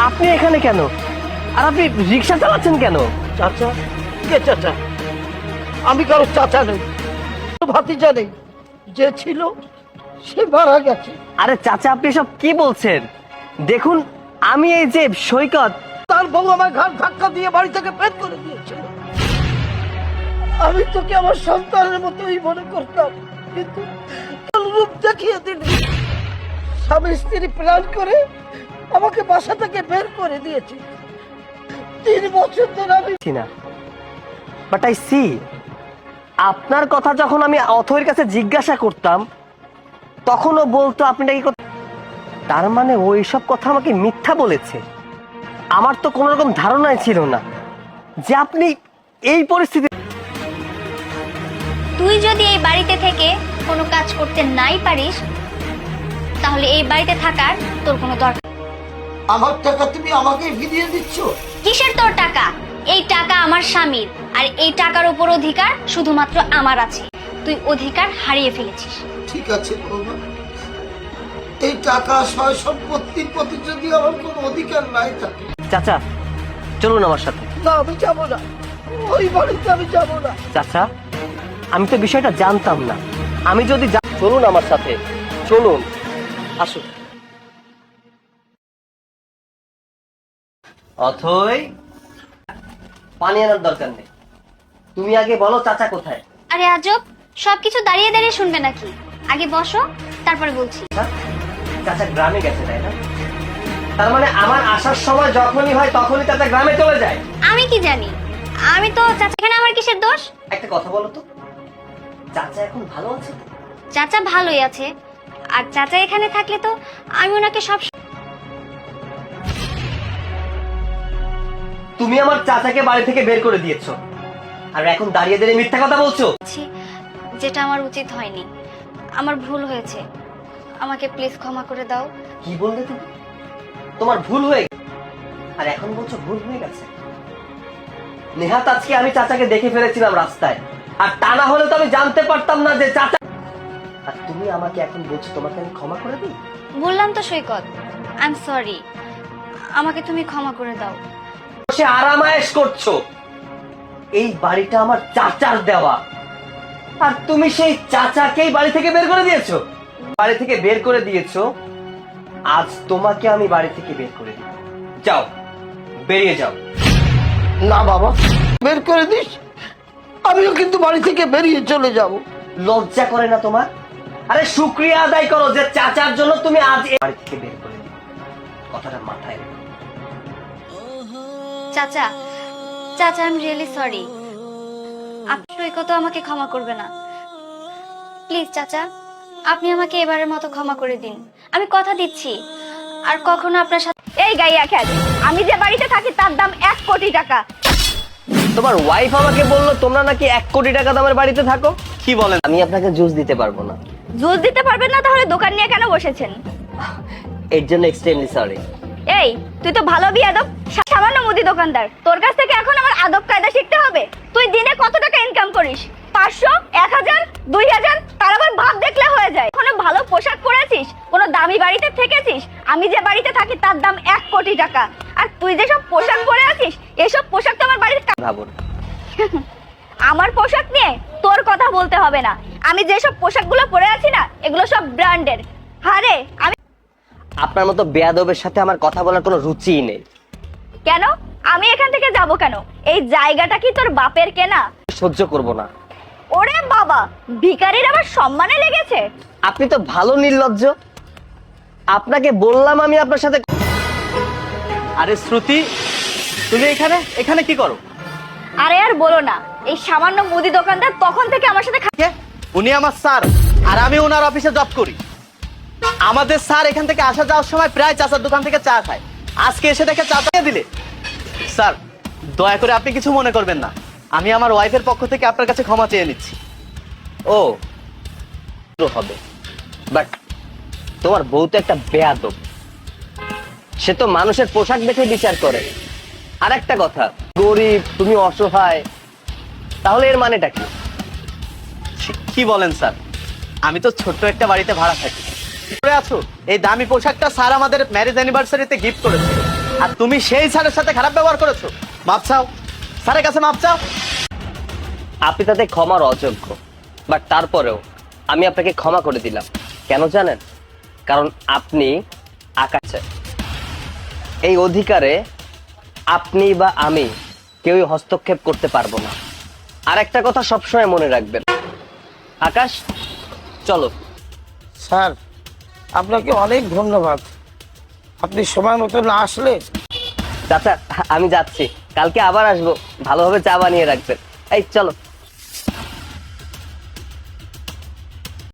আপনি এখানে কেন? আর আপনি রিক্সা চালাচ্ছেন কেন? চাচা? কে চাচা? আমি কারো চাচা নেই, ভাতিজা নেই। যে ছিল সে মারা গেছে। আরে চাচা, আপনি সব কি বলছেন? দেখুন, আমি এই যে সৈকত, তার বউ আমার ঘাট ধাক্কা দিয়ে বাড়ি থেকে বের করে দিয়েছিল। আমি তোকে আমার সন্তানের মতোই মনে করতাম, কিন্তু তোর রূপ দেখিয়ে দিলি। স্বামী স্ত্রী প্ল্যান করে আমাকে বাসা থেকে বের করে দিয়েছি। 3 বছর ধরে আমি না, বাট আই সি আপনার কথা যখন আমি অথৈর কাছে জিজ্ঞাসা করতাম, তখনও বলতো আপনি নাকি তার মানে ওই সব কথা আমাকে মিথ্যা বলেছে। আমার তো কোনো রকম ধারণাই ছিল না যে আপনি এই পরিস্থিতি। তুই যদি এই বাড়িতে থেকে কোনো কাজ করতে নাই পারিস, তাহলে এই বাড়িতে থাকার তোর কোনো দরকার। আমার টাকা তুমি আমাকে ফিরিয়ে দিচ্ছ? কিসের তোর টাকা? এই টাকা আমার স্বামীর, আর এই টাকার উপর অধিকার শুধুমাত্র আমার আছে। তুই অধিকার হারিয়ে ফেলেছিস। ঠিক আছে বৌমা, এই টাকা সয় সম্পত্তির প্রতি যদি আমার কোনো অধিকার নাই থাকে। চাচা, চলুন আমার সাথে। না, আমি যাবো না, ওই বাড়িতে আমি যাবো না। চাচা, আমি তো বিষয়টা জানতাম না। আমি যদি চলুন আমার সাথে, চলুন, আসুন। অথই, পানি আনার দরকার নেই। তুমি আগে বলো চাচা কোথায়? আরে আজব, সবকিছু দাঁড়িয়ে দাঁড়িয়ে শুনবে নাকি? আগে বসো, তারপরে বলছি। চাচা গ্রামে গেছে, তাই না? তার মানে আমার আসার সময় যখনই হয় তখনই চাচা গ্রামে চলে যায়। আমি কি জানি? আমি তো চাচা, এখানে আমার কিসের দোষ? একটা কথা বলো তো, চাচা এখন ভালো আছে তো? চাচা ভালোই আছে, আর চাচা এখানে থাকলে তো আমি ওনাকে সব। তুমি আমার চাচাকে বাড়ি থেকে বের করে দিয়েছো, আর এখন দাঁড়িয়ে দাঁড়িয়ে মিথ্যা কথা বলছো। যেটা আমার উচিত হয়নি, আমার ভুল হয়েছে, আমাকে প্লিজ ক্ষমা করে দাও। কি বললে তুমি? তোমার ভুল হয়ে গেছে, আর এখন বলছো ভুল হয়ে গেছে? নেহাত আজকে আমি চাচাকে দেখে ফেলেছিলাম রাস্তায়, আর তা না হলে তো আমি জানতে পারতাম না যে চাচা। আর তুমি আমাকে এখন বলছো তোমাকে আমি ক্ষমা করে দিই? বললাম তো সৈকত, আই এম সরি, আমাকে তুমি ক্ষমা করে দাও। সে আরামায়েশ করছো। এই বাড়িটা আমার চাচার দেওয়া, আর তুমি সেই চাচাকেই বাড়ি থেকে বের করে দিয়েছো। বাড়ি থেকে বের করে দিয়েছো, আজ তোমাকে আমি বাড়ি থেকে বের করে দিই। যাও, বেরিয়ে যাও। না বাবা, বের করে দিস, আমিও কিন্তু বাড়ি থেকে বেরিয়ে চলে যাব। লজ্জা করে না তোমার? আরে শুকরিয়া আদায় করো যে চাচার জন্য তুমি আজ বাড়ি থেকে বের করে দিলে। কথাটা মাথায় রেখো। চাচা, চাচা আই এম রিয়েলি সরি। আপনি সৈকত আমাকে ক্ষমা করবে না, প্লিজ চাচা, আপনি আমাকে এবারের মতো ক্ষমা করে দিন। আমি কথা দিচ্ছি আর কখনো আপনার সাথে। এই গাইয়া খ্যাত, আমি যে বাড়িতে থাকি তার দাম 1 কোটি টাকা। তোমার ওয়াইফ আমাকে বললো তোমরা নাকি 1 কোটি টাকা দামের বাড়িতে থাকো। কি বলেন? আমি আপনাকে জুস দিতে পারবো না। জুস দিতে পারবেন না? তাহলে দোকান নিয়ে কেন বসেছেন? এর জন্য এক্সট্রিমলি সরি। এই, তুই তো ভালো বিয়াদব, সামান্য মুদি দোকানদার। তোর কাছ থেকে এখন আমার আদব কায়দা শিখতে হবে। তুই দিনে কত টাকা ইনকাম করিস? 500, 1000, 2000, তার আবার ভাব দেখলে হয়ে যায়। কোনো ভালো পোশাক পরেছিস? কোনো দামি বাড়িতে থেকেছিস? আমি যে বাড়িতে থাকি তার দাম 1 কোটি টাকা, আর তুই যেসব পোশাক পরে আছিস, এসব পোশাক তো আমার বাড়ির ভাবুন। আমার পোশাক নিয়ে তোর কথা বলতে হবে না। আমি যেসব পোশাকগুলো পরে আছি না, এগুলো সব ব্র্যান্ডের। আরে আমি আপনার মতো বেয়াদবের সাথে আমার কথা বলার কোনো রুচিই নেই। কেন? আমি এখান থেকে যাব কেন? এই জায়গাটা কি তোর বাপের কেনা? সহ্য করব না। ওরে বাবা, ভিখারির আবার সম্মানে লেগেছে। আপনি তো ভালো নির্লজ্জ। আপনাকে বললাম আমি আপনার সাথে। আরে শ্রুতি, তুমি এখানে এখানে কি করো? আরে আর বলো না, এই সামান্য মুদি দোকানদার তখন থেকে আমার সাথে কে? উনি আমার স্যার, আর আমি ওনার অফিসে জব করি। আমাদের স্যার এখান থেকে আসা যাওয়ার সময় প্রায় চাচার দোকান থেকে চা খায়। আজকে এসে দেখে চা দিয়ে দিলে। স্যার, দয়া করে আপনি কিছু মনে করবেন না, আমি আমার ওয়াইফের পক্ষ থেকে আপনার কাছে ক্ষমা চেয়ে নিচ্ছি। ও হবে, বাট তোমার বউ তো একটা বেয়াদব। সে তো মানুষের পোশাক দেখে বিচার করে। আর একটা কথা, গরিব, তুমি অসহায়, তাহলে এর মানেটা কি? কি বলেন স্যার? আমি তো ছোট্ট একটা বাড়িতে ভাড়া থাকি। আছো এই দামি পোশাকটা স্যার আমাদের ম্যারেজ অ্যানিভার্সারিতে গিফট করেছিল। আর তুমি সেই স্যারের সাথে খারাপ ব্যবহার করেছো। মাপ চাও, স্যারের কাছে মাপ চাও। আপনি তাতে ক্ষমার অযোগ্য, বাট তারপরেও আমি আপনাকে ক্ষমা করে দিলাম। কেন জানেন? কারণ আপনি আকাশে, এই অধিকারে আপনি বা আমি কেউই হস্তক্ষেপ করতে পারবো না। আর একটা কথা সবসময় মনে রাখবেন, আকাশ চলো। স্যার, আপনাকে অনেক ধন্যবাদ। আপনি সময় মতো না আসলে চাচা আমি যাচ্ছি, কালকে আবার আসবো, ভালোভাবে চা বানিয়ে রাখবেন। এই চলো।